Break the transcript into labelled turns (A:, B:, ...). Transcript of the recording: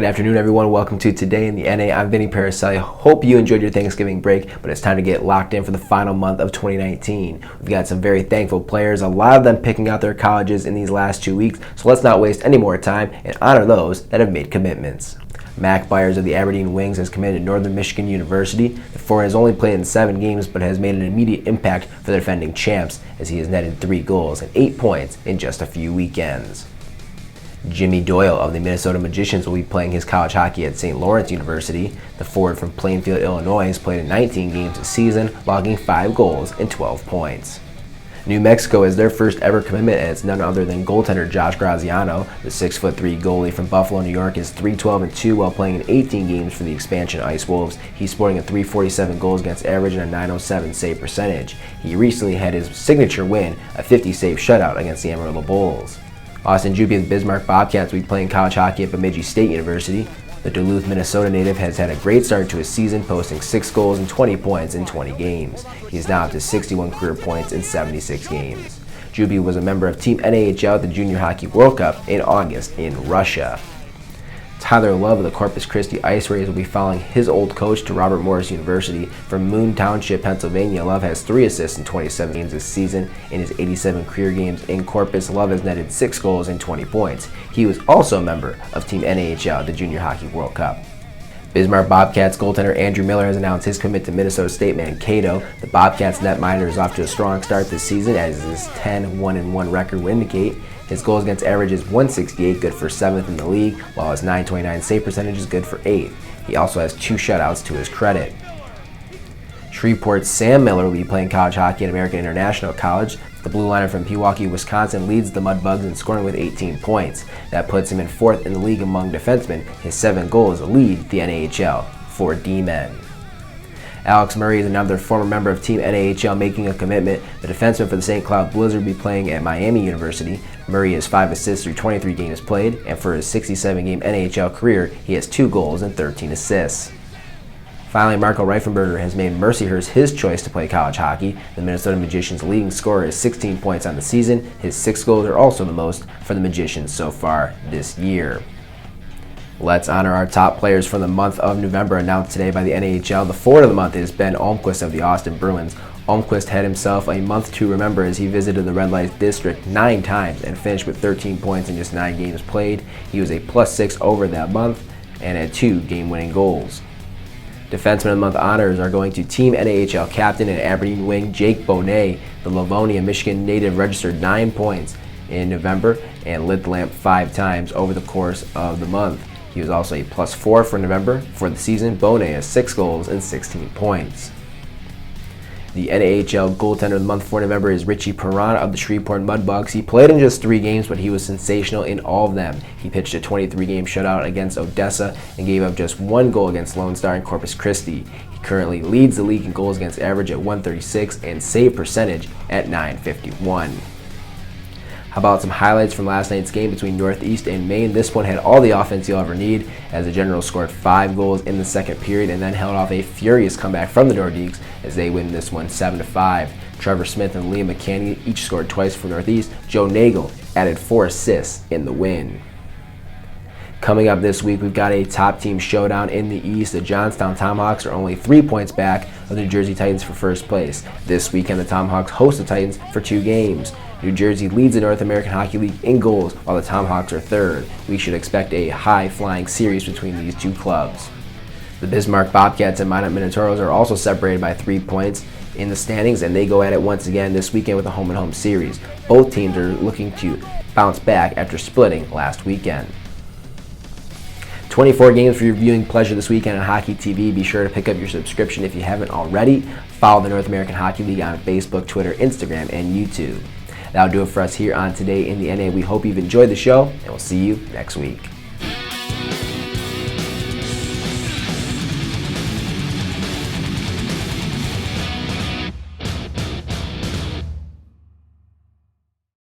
A: Good afternoon, everyone. Welcome to Today in the NA. I'm Vinny Paracelli. Hope you enjoyed your Thanksgiving break, but it's time to get locked in for the final month of 2019. We've got some very thankful players, a lot of them picking out their colleges in these last 2 weeks, so let's not waste any more time and honor those that have made commitments. Mac Byers of the Aberdeen Wings has committed to Northern Michigan University. The forward has only played in 7 games, but has made an immediate impact for the defending champs, as he has netted 3 goals and 8 points in just a few weekends. Jimmy Doyle of the Minnesota Magicians will be playing his college hockey at St. Lawrence University. The forward from Plainfield, Illinois has played in 19 games this season, logging 5 goals and 12 points. New Mexico is their first ever commitment, and it's none other than goaltender Josh Graziano. The 6'3" goalie from Buffalo, New York is .312-2 while playing in 18 games for the expansion Ice Wolves. He's sporting a .347 goals against average and a .907 save percentage. He recently had his signature win, a 50-save shutout against the Amarillo Bulls. Austin Jupi of the Bismarck Bobcats will be playing college hockey at Bemidji State University. The Duluth, Minnesota native has had a great start to his season, posting 6 goals and 20 points in 20 games. He is now up to 61 career points in 76 games. Jupi was a member of Team NAHL at the Junior Hockey World Cup in August in Russia. Tyler Love of the Corpus Christi Ice Rays will be following his old coach to Robert Morris University. From Moon Township, Pennsylvania, Love has 3 assists in 27 games this season. In his 87 career games in Corpus, Love has netted 6 goals and 20 points. He was also a member of Team NAHL at the Junior Hockey World Cup. Bismarck Bobcats goaltender Andrew Miller has announced his commitment to Minnesota State Mankato. The Bobcats netminder is off to a strong start this season, as his 10-1-1 record will indicate. His goals against average is .168, good for 7th in the league, while his .929 save percentage is good for 8th. He also has 2 shutouts to his credit. Shreveport's Sam Miller will be playing college hockey at American International College. The blue liner from Pewaukee, Wisconsin leads the Mudbugs in scoring with 18 points. That puts him in 4th in the league among defensemen. His 7 goals lead the NAHL for D-men. Alex Murray is another former member of Team NAHL making a commitment. The defenseman for the St. Cloud Blizzard will be playing at Miami University. Murray has 5 assists through 23 games played, and for his 67-game NAHL career, he has 2 goals and 13 assists. Finally, Marco Reifenberger has made Mercyhurst his choice to play college hockey. The Minnesota Magicians' leading scorer is 16 points on the season. His 6 goals are also the most for the Magicians so far this year. Let's honor our top players for the month of November, announced today by the NAHL. The forward of the month is Ben Holmquist of the Austin Bruins. Holmquist had himself a month to remember as he visited the Red Lights District 9 times and finished with 13 points in just 9 games played. He was a +6 over that month and had 2 game-winning goals. Defenseman of the Month honors are going to Team NAHL captain and Aberdeen wing Jake Bonet. The Livonia, Michigan native registered 9 points in November and lit the lamp 5 times over the course of the month. He was also a +4 for November. For the season, Bonet has 6 goals and 16 points. The NAHL goaltender of the month for November is Ritchie Piranha of the Shreveport Mudbugs. He played in just 3 games, but he was sensational in all of them. He pitched a 23-game shutout against Odessa and gave up just 1 goal against Lone Star and Corpus Christi. He currently leads the league in goals against average at .136 and save percentage at .951. How about some highlights from last night's game between Northeast and Maine? This one had all the offense you'll ever need, as the Generals scored 5 goals in the second period and then held off a furious comeback from the Nordiques as they win this one 7-5. Trevor Smith and Liam McCanny each scored twice for Northeast. Joe Nagel added 4 assists in the win. Coming up this week, we've got a top team showdown in the East. The Johnstown Tomahawks are only 3 points back of the New Jersey Titans for first place. This weekend, the Tomahawks host the Titans for 2 games. New Jersey leads the North American Hockey League in goals, while the Tomahawks are 3rd. We should expect a high-flying series between these 2 clubs. The Bismarck Bobcats and Minot Minotauros are also separated by 3 points in the standings, and they go at it once again this weekend with a home-and-home series. Both teams are looking to bounce back after splitting last weekend. 24 games for your viewing pleasure this weekend on Hockey TV. Be sure to pick up your subscription if you haven't already. Follow the North American Hockey League on Facebook, Twitter, Instagram, and YouTube. That'll do it for us here on Today in the NA. We hope you've enjoyed the show, and we'll see you next week.